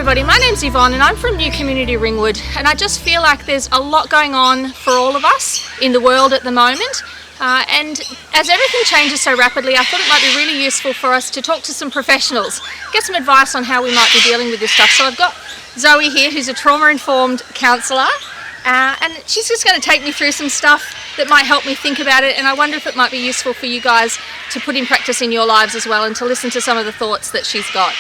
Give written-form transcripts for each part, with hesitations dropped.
everybody, my name's Yvonne and I'm from New Community Ringwood, and I just feel like there's a lot going on for all of us in the world at the moment, and as everything changes so rapidly, I thought it might be really useful for us to talk to some professionals, get some advice on how we might be dealing with this stuff. So I've got Zoe here, who's a trauma-informed counsellor, and she's just going to take me through some stuff that might help me think about it, and I wonder if it might be useful for you guys to put in practice in your lives as well, and to listen to some of the thoughts that she's got.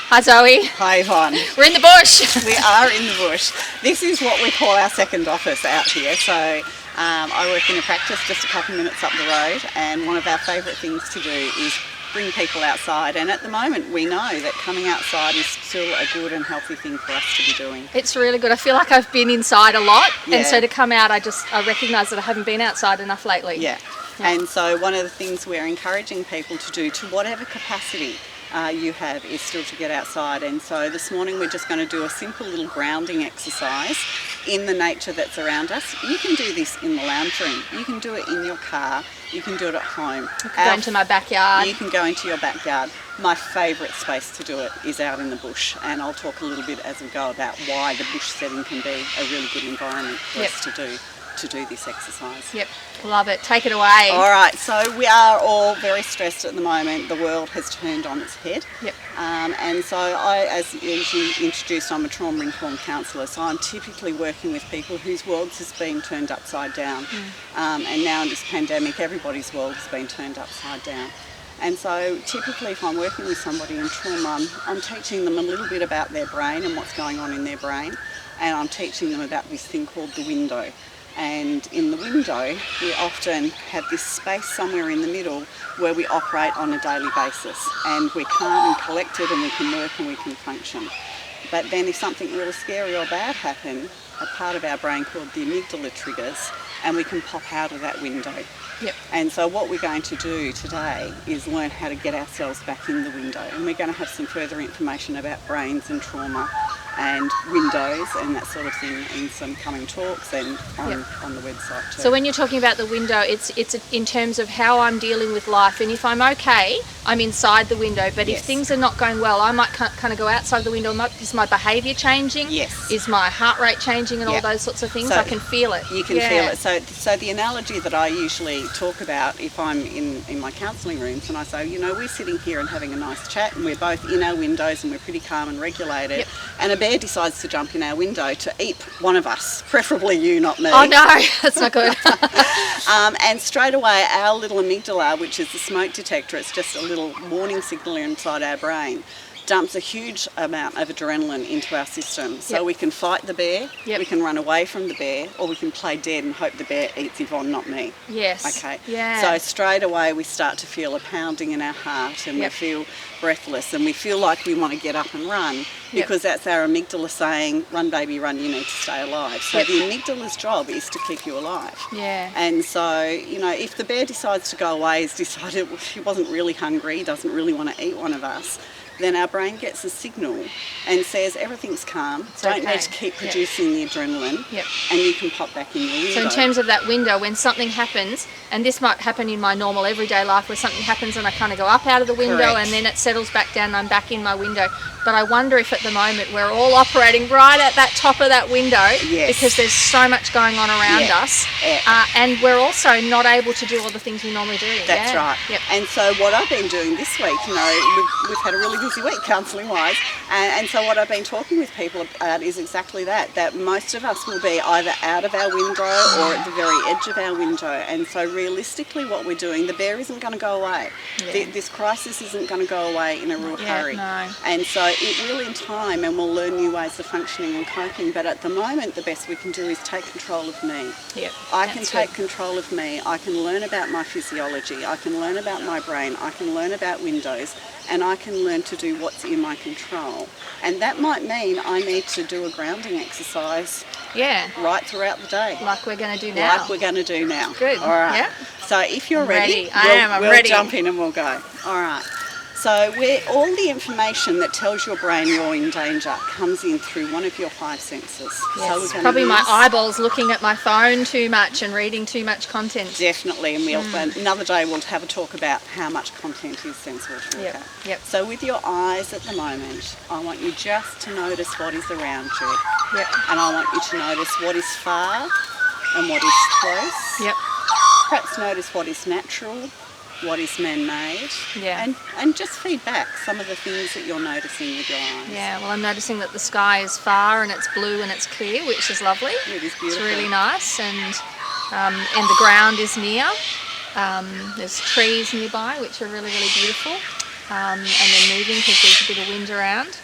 Hi Zoe. Hi Yvonne. We're in the bush. We are in the bush. This is what we call our second office out here. So I work in a practice just a couple of minutes up the road, and one of our favourite things to do is bring people outside, and at the moment we know that coming outside is still a good and healthy thing for us to be doing. It's really good. I feel like I've been inside a lot, Yeah. and so to come out I recognise that I haven't been outside enough lately. Yeah. And so one of the things we're encouraging people to do, to whatever capacity you have, is still to get outside. And so this morning we're just going to do a simple little grounding exercise in the nature that's around us. You can do this in the lounge room, you can do it in your car, you can do it at home. I could go into my backyard. You can go into your backyard. My favourite space to do it is out in the bush, and I'll talk a little bit as we go about why the bush setting can be a really good environment for us to do this exercise. Yep, love it. Take it away. All right, so we are all very stressed at the moment. The world has turned on its head. Yep. And so as you introduced, I'm a trauma-informed counsellor, so I'm typically working with people whose worlds has been turned upside down. And now in this pandemic, everybody's world has been turned upside down. And so typically if I'm working with somebody in trauma, I'm teaching them a little bit about their brain and what's going on in their brain, and I'm teaching them about this thing called the window. And in the window, we often have this space somewhere in the middle where we operate on a daily basis, and we're calm and collected, and we can work and we can function. But then if something really scary or bad happens, a part of our brain called the amygdala triggers, and we can pop out of that window. Yep. And so what we're going to do today is learn how to get ourselves back in the window, and we're going to have some further information about brains and trauma and windows and that sort of thing in some coming talks and on the website too. So when you're talking about the window, it's in terms of how I'm dealing with life, and if I'm okay, I'm inside the window, but if things are not going well, I might kind of go outside the window. Is my behaviour changing? Yes. Is my heart rate changing and all those sorts of things? So I can feel it. You can feel it. So the analogy that I usually talk about if I'm in my counselling rooms, and I say, you know, we're sitting here and having a nice chat, and we're both in our windows and we're pretty calm and regulated, and a bear decides to jump in our window to eat one of us, preferably you, not me. Oh no, that's not good. And straight away our little amygdala, which is the smoke detector, it's just a little warning signal inside our brain, dumps a huge amount of adrenaline into our system. So we can fight the bear, we can run away from the bear, or we can play dead and hope the bear eats Yvonne, not me. Yes. Okay. Yeah. So straight away we start to feel a pounding in our heart, and we feel breathless, and we feel like we want to get up and run, because that's our amygdala saying, run baby run, you need to stay alive. So the amygdala's job is to keep you alive. Yeah. And so, you know, if the bear decides to go away, he's decided he wasn't really hungry, he doesn't really want to eat one of us, then our brain gets a signal and says everything's calm, don't need to keep producing the adrenaline, and you can pop back in your window. So in terms of that window, when something happens, and this might happen in my normal everyday life where something happens and I kind of go up out of the window and then it settles back down and I'm back in my window. But I wonder if at the moment we're all operating right at that top of that window because there's so much going on around us, and we're also not able to do all the things we normally do. That's right. Yep. And so what I've been doing this week, you know, we've had a really busy week counselling wise, and so what I've been talking with people about is exactly that most of us will be either out of our window or at the very edge of our window. And so realistically what we're doing, the bear isn't going to go away. This crisis isn't going to go away in a real hurry. No. And so it will in time, and we'll learn new ways of functioning and coping, but at the moment the best we can do is take control of me. I can take control of me, I can learn about my physiology, I can learn about my brain, I can learn about windows, and I can learn to do what's in my control. And that might mean I need to do a grounding exercise right throughout the day. Like we're going to do now. Like we're going to do now. Good. All right. Yeah. So if you're ready, I'm we'll ready. jump in and we'll go. All right. So where all the information that tells your brain you're in danger comes in through one of your 5 senses. So we're Yes. gonna Probably my use- eyeballs looking at my phone too much and reading too much content. Definitely, and another day we'll have a talk about how much content is sensible to look Yep, at. yep. So with your eyes at the moment, I want you just to notice what is around you. Yep. And I want you to notice what is far and what is close. Yep. Perhaps notice what is natural, what is man-made, Yeah. and just feedback some of the things that you're noticing with your eyes. Yeah, well, I'm noticing that the sky is far and it's blue and it's clear, which is lovely. It is It's beautiful. really nice, and the ground is near. There's trees nearby, which are really, really beautiful, and they're moving because there's a bit of wind around.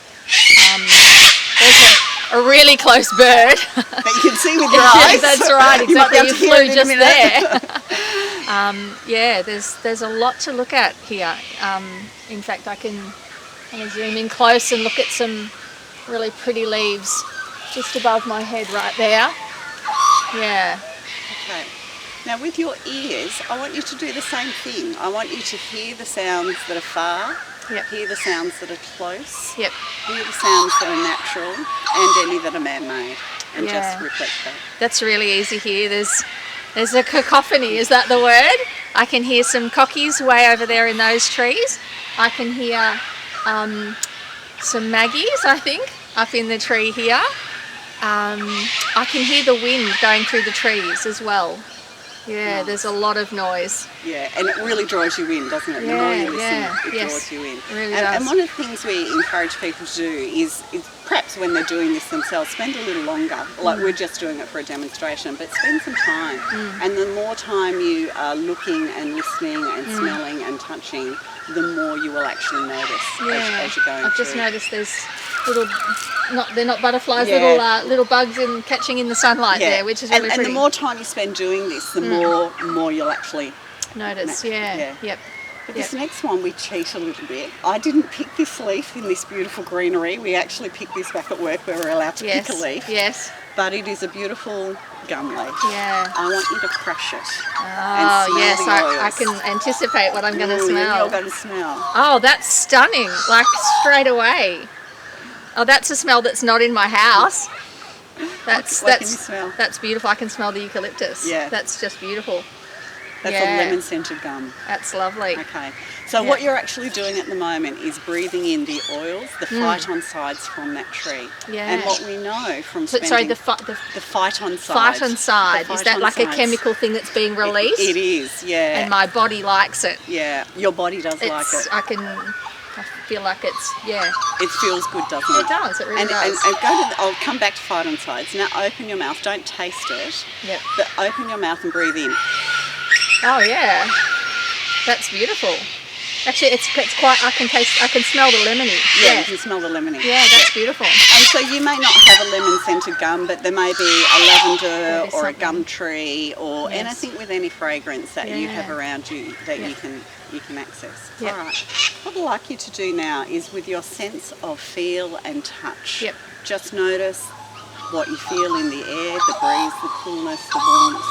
There's a really close bird. That you can see with your eyes. That's right, You might be exactly. able You to hear flew it in a just minute. there. Yeah, there's a lot to look at here. In fact, I'm gonna zoom in close and look at some really pretty leaves just above my head right there. Yeah. Okay. Now with your ears, I want you to do the same thing. I want you to hear the sounds that are far, Yep. hear the sounds that are close, Yep. hear the sounds that are natural, and any that are man-made, and Yeah. just reflect that. That's really easy here. There's a cacophony, is that the word? I can hear some cockies way over there in those trees. I can hear some maggies, I think, up in the tree here. I can hear the wind going through the trees as well. Yeah, Nice. There's a lot of noise. Yeah, and it really draws you in, doesn't it? The more you listen, it yes, draws you in. it really and does. one of the things we encourage people to do is perhaps when they're doing this themselves, spend a little longer. Like we're just doing it for a demonstration, but spend some time. And the more time you are looking and listening and smelling and touching, the more you will actually notice as you're going I've through. just noticed there's little, they're not butterflies, Yeah. little bugs catching in the sunlight there, which is really and pretty. the more time you spend doing this, the more you'll actually Notice, Yeah. Yep. But this next one, we cheat a little bit. I didn't pick this leaf in this beautiful greenery. We actually picked this back at work where we're allowed to Yes. pick a leaf. Yes. But it is a beautiful gum leaf. Yeah. I want you to crush it. Oh, smell yes, the I oils. can anticipate what I'm going to Ooh, smell. You're going to smell. Oh, that's stunning, like straight away. Oh, that's a smell that's not in my house. What can you smell? That's beautiful. I can smell the eucalyptus. Yeah. That's just beautiful. That's Yeah. a lemon-scented gum. That's lovely. Okay. So Yeah. what you're actually doing at the moment is breathing in the oils, the phytoncides from that tree. Yeah. And what we know from So, spending... sorry, the the phytoncide. phytoncide, is that like a phytoncides. chemical thing that's being released? It is, yeah. And my body likes it. Yeah, your body does like it. I feel like yeah. It feels good, doesn't it? It does, it really and, does. And I'll come back to phytoncides. Now open your mouth, don't taste it, Yep. but open your mouth and breathe in. Oh yeah, that's beautiful. Actually, it's quite. I can smell the lemony. Yeah, you can smell the lemony. Yeah, that's beautiful. And so you may not have a lemon-scented gum, but there may be a lavender Maybe or a something. gum tree or Yes. anything with any fragrance that you have Yeah. around you that Yeah. you can access. Yep. All right. What I'd like you to do now is with your sense of feel and touch. Yep. Just notice what you feel in the air, the breeze, the coolness, the warmth.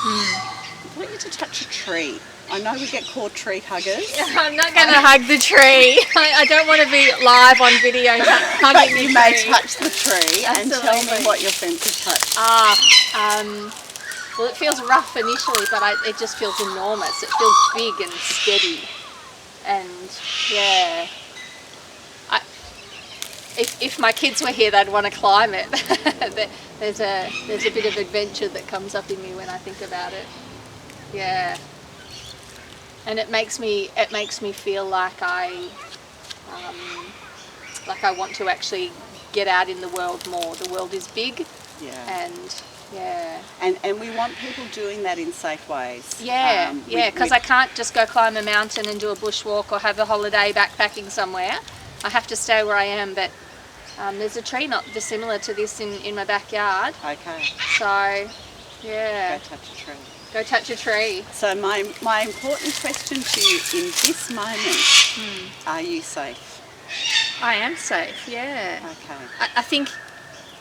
I want you to touch a tree. I know we get called tree huggers. I'm not going to hug the tree. I don't want to be live on video But hugging the you tree. may touch the tree and tell Absolutely. me what your sense of touch. Well, it feels rough initially, but it just feels enormous. It feels big and steady, and yeah. If my kids were here, they'd want to climb it. There's a bit of adventure that comes up in me when I think about it. Yeah. And it makes me feel like I want to actually get out in the world more. The world is big, Yeah. and yeah. And we want people doing that in safe ways. Yeah, because I can't just go climb a mountain and do a bushwalk or have a holiday backpacking somewhere. I have to stay where I am, but there's a tree not dissimilar to this in my backyard. Okay, So, yeah, go touch a tree. go touch a tree. So my important question to you in this moment, are you safe? I am safe, yeah. Okay.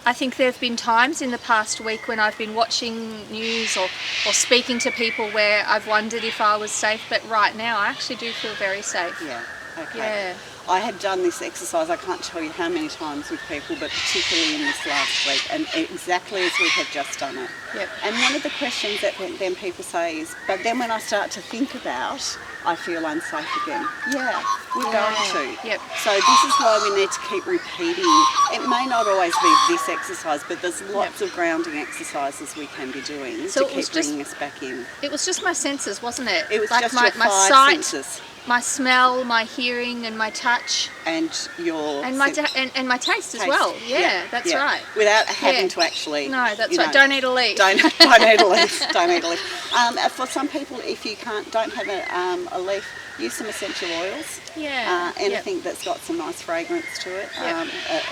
I think there have been times in the past week when I've been watching news or speaking to people where I've wondered if I was safe, but right now I actually do feel very safe. Yeah. Okay. Yeah. I have done this exercise, I can't tell you how many times with people, but particularly in this last week, and exactly as we have just done it. Yep. And one of the questions that then people say is, but then when I start to think about, I feel unsafe again. Yeah, we're going to. Yep. So this is why we need to keep repeating. It may not always be this exercise, but there's lots of grounding exercises we can be doing So to keep bringing us back in. It was just my senses, wasn't it? It was like just my your five sight, senses. my smell, my hearing, and my touch, And your and my and my taste as well. Yeah, that's right. Without having Yeah. to actually. No, that's you right. know, Don't eat a leaf. Don't eat a leaf. Don't eat a leaf. For some people, if you don't have a leaf, use some essential oils. Yeah. Anything that's got some nice fragrance to it. Yep.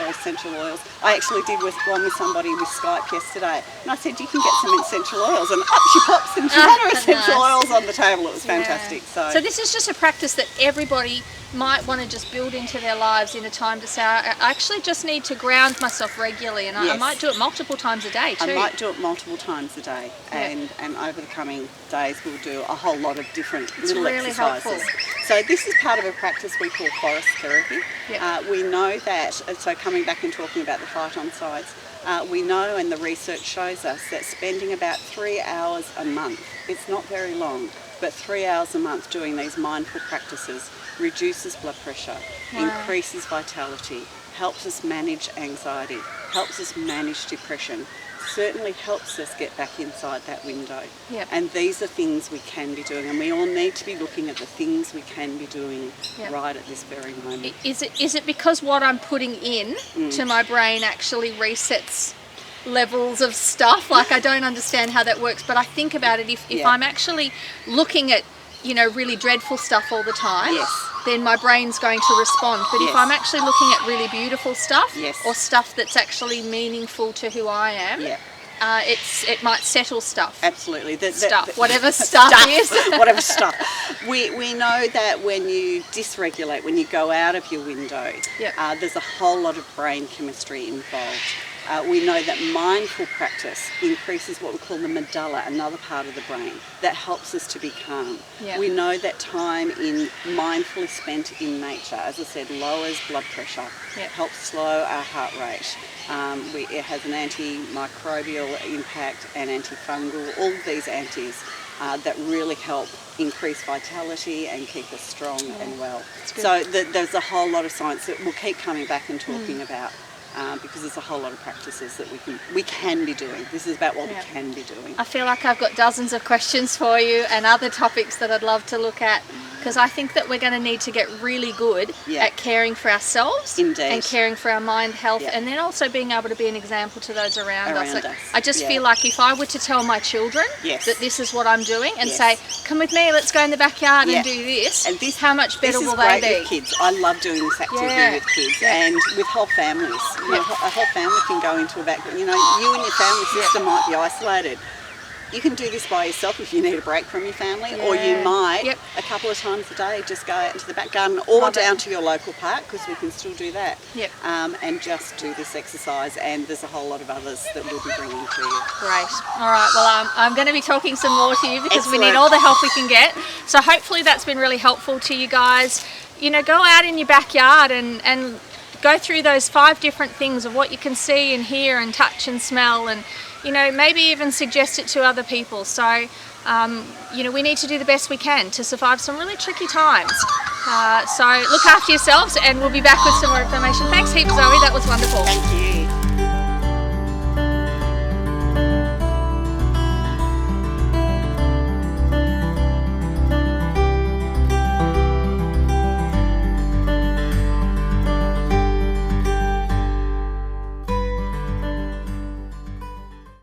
Essential oils. I actually did one with somebody with Skype yesterday, and I said you can get some essential oils, and up she pops, and she had her essential Nice. oils on the table. It was fantastic. Yeah. So this is just a practice that everybody might want to just build into their lives in a time to say, I actually just need to ground myself regularly, and I Yes. might do it multiple times a day too. I might do it multiple times a day, Yeah. and over the coming days we'll do a whole lot of different little really exercises. helpful. So this is part of a practice we call forest therapy. Yeah. We know that, so coming back and talking about the phytoncides, we know, and the research shows us, that spending about 3 hours a month, it's not very long, but 3 hours a month doing these mindful practices reduces blood pressure, increases vitality, helps us manage anxiety, helps us manage depression, certainly helps us get back inside that window. Yep. And these are things we can be doing, and we all need to be looking at the things we can be doing Yep. right at this very moment. Is it because what I'm putting in to my brain actually resets levels of stuff? Like, I don't understand how that works, but I think about it, if Yeah. I'm actually looking at, really dreadful stuff all the time, Yes. then my brain's going to respond. But if Yes. I'm actually looking at really beautiful stuff, Yes. or stuff that's actually meaningful to who I am, Yeah. it might settle stuff. Absolutely. Whatever stuff is. Whatever stuff. We know that when you dysregulate, when you go out of your window, Yep. there's a whole lot of brain chemistry involved. We know that mindful practice increases what we call the medulla, another part of the brain, that helps us to be calm. Yeah. We know that time mindfully spent in nature, as I said, lowers blood pressure, Yep. helps slow our heart rate. It has an antimicrobial impact and antifungal, all of these antis that really help increase vitality and keep us strong and well. good. So there's a whole lot of science that we'll keep coming back and talking about. Because there's a whole lot of practices that we can be doing. This is about what Yeah. we can be doing. I feel like I've got dozens of questions for you and other topics that I'd love to look at, because I think that we're going to need to get really good Yeah. at caring for ourselves Indeed. and caring for our mind health, Yeah. and then also being able to be an example to those around us. Around us, I just yeah. feel like if I were to tell my children Yes. that this is what I'm doing and Yes. say, come with me, let's go in the backyard Yeah. and do this, And this- how much better This is will great they be? with kids. I love doing this activity Yeah. with kids Yeah. and with whole families. You know, Yeah. a whole family can go into a back. You know, you and your family system might be isolated. You can do this by yourself if you need a break from your family, or you Yeah. might Yep. a couple of times a day just go out into the back garden or Love it. down to your local park, because we can still do that. Yep. And just do this exercise, and there's a whole lot of others that we'll be bringing to you. Great. All right. Well, I'm going to be talking some more to you because we need Excellent. all the help we can get. So hopefully that's been really helpful to you guys. Go out in your backyard and go through those 5 different things of what you can see and hear and touch and smell, and maybe even suggest it to other people. So we need to do the best we can to survive some really tricky times. So look after yourselves, and we'll be back with some more information. Thanks heaps, Zoe. That was wonderful. Thank you.